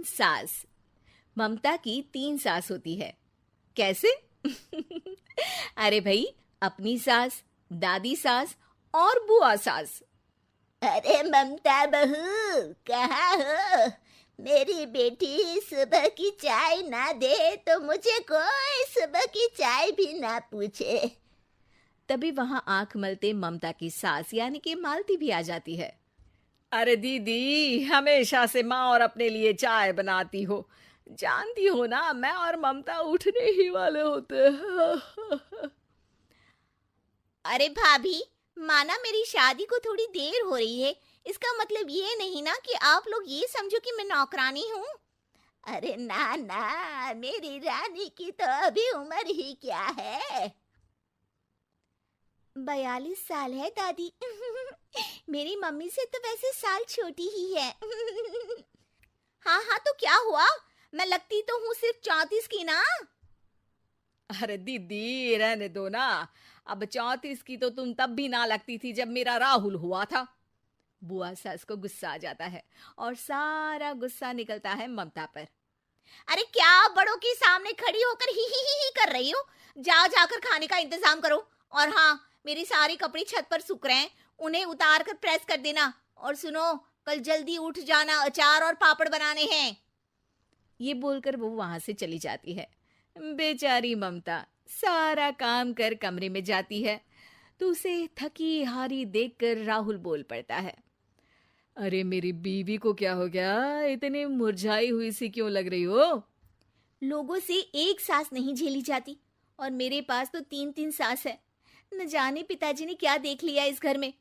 सास। ममता की 3 सास होती है। कैसे? अरे भाई, अपनी सास, दादी सास और बुआ सास। अरे ममता बहू, कहाँ हो? मेरी बेटी सुबह की चाय ना दे तो मुझे कोई सुबह की चाय भी ना पूछे। तभी वहां आंख मलते ममता की सास यानी कि मालती भी आ जाती है। अरे दीदी, हमेशा से माँ और अपने लिए चाय बनाती हो। जानती हो ना, मैं और ममता उठने ही वाले होते हैं। अरे भाभी, माना मेरी शादी को थोड़ी देर हो रही है, इसका मतलब ये नहीं ना कि आप लोग ये समझो कि मैं नौकरानी हूँ। अरे ना ना, मेरी रानी की तो अभी उम्र ही क्या है। 42 साल है दादी। मेरी मम्मी से तो वैसे साल छोटी ही है। हाँ हाँ, तो क्या हुआ? मैं लगती तो हूँ सिर्फ 34 की ना। अरे दीदी, रहने दो ना। अब 34 की तो तुम तब भी ना लगती थी जब मेरा राहुल हुआ था। बुआ सास को गुस्सा आ जाता है और सारा गुस्सा निकलता है ममता पर। अरे क्या बड़ों के सामने खड़ी होकर ही कर रही हो? जाओ जाकर खाने का इंतजाम करो। और हाँ, मेरे सारे कपड़े छत पर सूख रहे हैं, उन्हें उतार कर प्रेस कर देना। और सुनो, कल जल्दी उठ जाना, अचार और पापड़ बनाने हैं। ये बोलकर वो वहां से चली जाती है। बेचारी ममता सारा काम कर कमरे में जाती है तो उसे थकी हारी देखकर राहुल बोल पड़ता है। अरे मेरी बीवी को क्या हो गया? इतनी मुरझाई हुई सी क्यों लग रही हो? लोगों से एक सास नहीं झेली जाती, और मेरे पास तो 3-3 सास है। न जाने पिताजी ने क्या देख लिया इस घर में।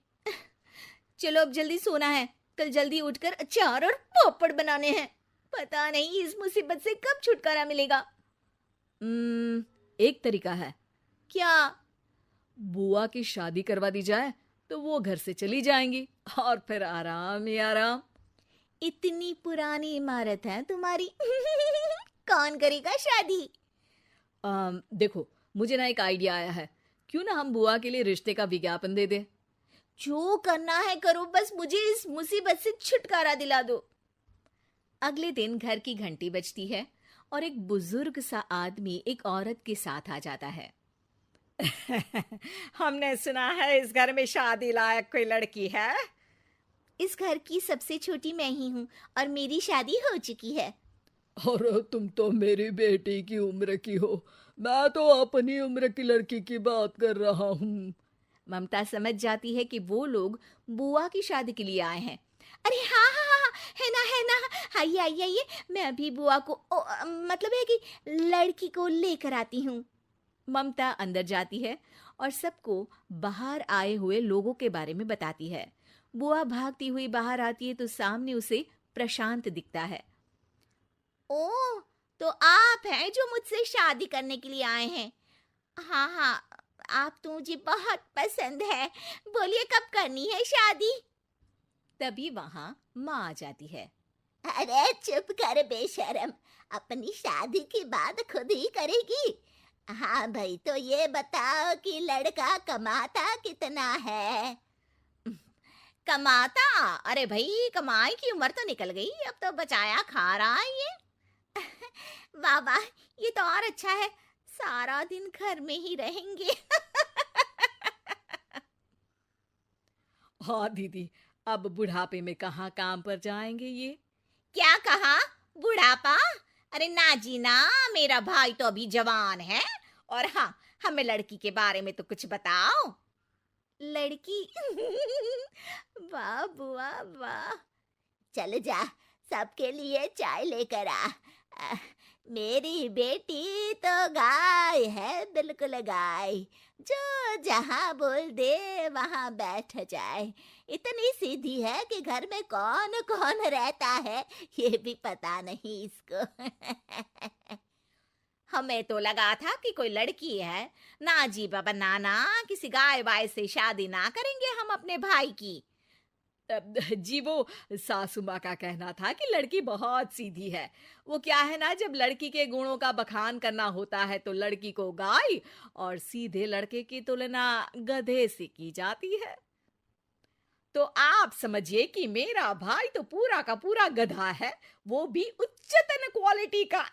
चलो अब जल्दी सोना है, कल जल्दी उठकर अचार और पापड़ बनाने हैं। पता नहीं इस मुसीबत से कब छुटकारा मिलेगा। एक तरीका है। क्या? बुआ की शादी करवा दी जाए तो वो घर से चली जाएंगी और फिर आराम ही आराम। इतनी पुरानी इमारत है तुम्हारी। कौन करेगा शादी? देखो, मुझे ना एक आइडिया आया है। क्यों ना हम बुआ के लिए रिश्ते का विज्ञापन दे दें? जो करना है करो, बस मुझे इस मुसीबत से छुटकारा दिला दो। अगले दिन घर की घंटी बजती है और एक बुजुर्ग सा आदमी एक औरत के साथ आ जाता है। हमने सुना है इस घर में शादी लायक कोई लड़की है। इस घर की सबसे छोटी मैं ही हूँ, और मेरी शादी हो चुकी है। अरे तुम तो मेरी बेटी की उम्र की हो। मैं तो अपनी उम्र की लड़की की बात कर रहा हूँ। ममता समझ जाती है कि वो लोग बुआ की शादी के लिए आए हैं। अरे हाँ हाँ हाँ हाँ, है ना है ना, आइए आइए आइए, मैं अभी बुआ को मतलब है कि लड़की को लेकर आती हूँ। ममता अंदर जाती है और सबको बाहर आए हुए लोगों के बारे में बताती है। बुआ भागती हुई बाहर आती है तो सामने उसे प्रशांत दिखता है। ओह, तो आप हैं जो मुझसे शादी करने के लिए आए हैं? हाँ हाँ, आप तो मुझे बहुत पसंद है। बोलिए कब करनी है शादी? तभी वहां माँ आ जाती है। अरे चुप कर बेशरम, अपनी शादी की बात खुद ही करेगी। हाँ भाई, तो ये बताओ कि लड़का कमाता कितना है? कमाता? अरे भाई, कमाई की उम्र तो निकल गई, अब तो बचाया खा रहा है ये। वाह वाह, ये तो और अच्छा है, सारा दिन घर में ही रहेंगे। हाँ दीदी, अब बुढ़ापे में कहाँ काम पर जाएंगे ये? क्या कहा? बुढ़ापा? अरे ना जी ना, मेरा भाई तो अभी जवान है। और हाँ, हमें लड़की के बारे में तो कुछ बताओ। लड़की? वाह बुआ वाह। चल जा, सबके लिए चाय लेकर आ। अ, मेरी बेटी तो गाय है, बिल्कुल गाय, जो जहाँ बोल दे वहाँ बैठ जाए। इतनी सीधी है कि घर में कौन कौन रहता है ये भी पता नहीं इसको। हमें तो लगा था कि कोई लड़की है। ना जी बाबा, नाना, किसी गाय वाय से शादी ना करेंगे हम अपने भाई की। जी वो सासू माँ का कहना था कि लड़की बहुत सीधी है। वो क्या है ना, जब लड़की के गुणों का बखान करना होता है तो लड़की को गाय और सीधे लड़के की तुलना गधे से की जाती है। तो आप समझिए कि मेरा भाई तो पूरा का पूरा गधा है, वो भी उच्चतन क्वालिटी का।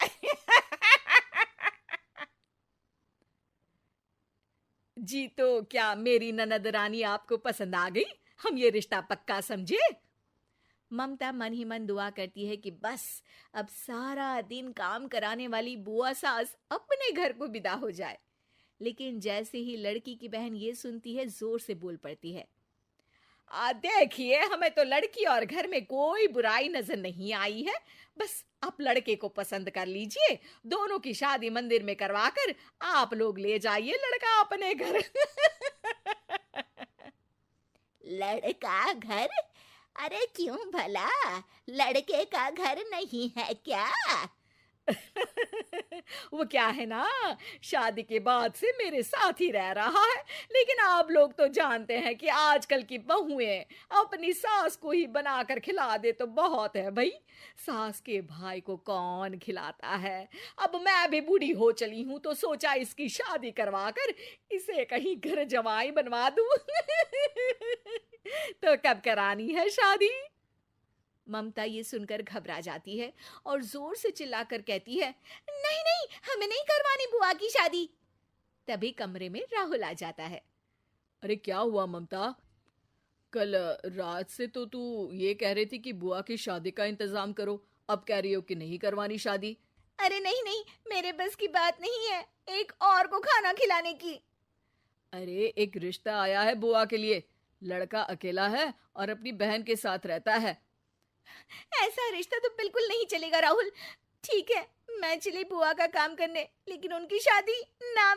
जी, तो क्या मेरी ननद रानी आपको पसंद आ गई? हम ये रिश्ता पक्का समझे? ममता मन ही मन दुआ करती है कि बस अब सारा दिन काम कराने वाली बुआ सास अपने घर को विदा हो जाए। लेकिन जैसे ही लड़की की बहन ये सुनती है, जोर से बोल पड़ती है, देखिए, हमें तो लड़की और घर में कोई बुराई नजर नहीं आई है। बस आप लड़के को पसंद कर लीजिए, दोनों की शादी मंदिर में करवाकर आप लोग ले जाइए लड़का अपने घर। लड़का घर? अरे क्यों भला, लड़के का घर नहीं है क्या? वो क्या है ना, शादी के बाद से मेरे साथ ही रह रहा है। लेकिन आप लोग तो जानते हैं कि आजकल की बहुएं अपनी सास को ही बनाकर खिला दे तो बहुत है भाई। सास के भाई को कौन खिलाता है। अब मैं भी बूढ़ी हो चली हूं तो सोचा इसकी शादी करवाकर इसे कहीं घर जमाई बनवा दूं। तो कब करानी है शादी? ममता ये सुनकर घबरा जाती है और जोर से चिल्लाकर कहती है, नहीं नहीं, हमें नहीं करवानी बुआ की शादी। तभी कमरे में राहुल आ जाता है। अरे क्या हुआ ममता? कल रात से तो तू ये कह रही थी कि बुआ की शादी का इंतजाम करो, अब कह रही हो कि नहीं करवानी शादी। अरे नहीं नहीं, मेरे बस की बात नहीं है एक और को खाना खिलाने की। अरे एक रिश्ता आया है बुआ के लिए, लड़का अकेला है और अपनी बहन के साथ रहता है। ऐसा रिश्ता तो बिल्कुल नहीं चलेगा राहुल। ठीक है, मैं चली बुआ का काम करने, लेकिन उनकी शादी ना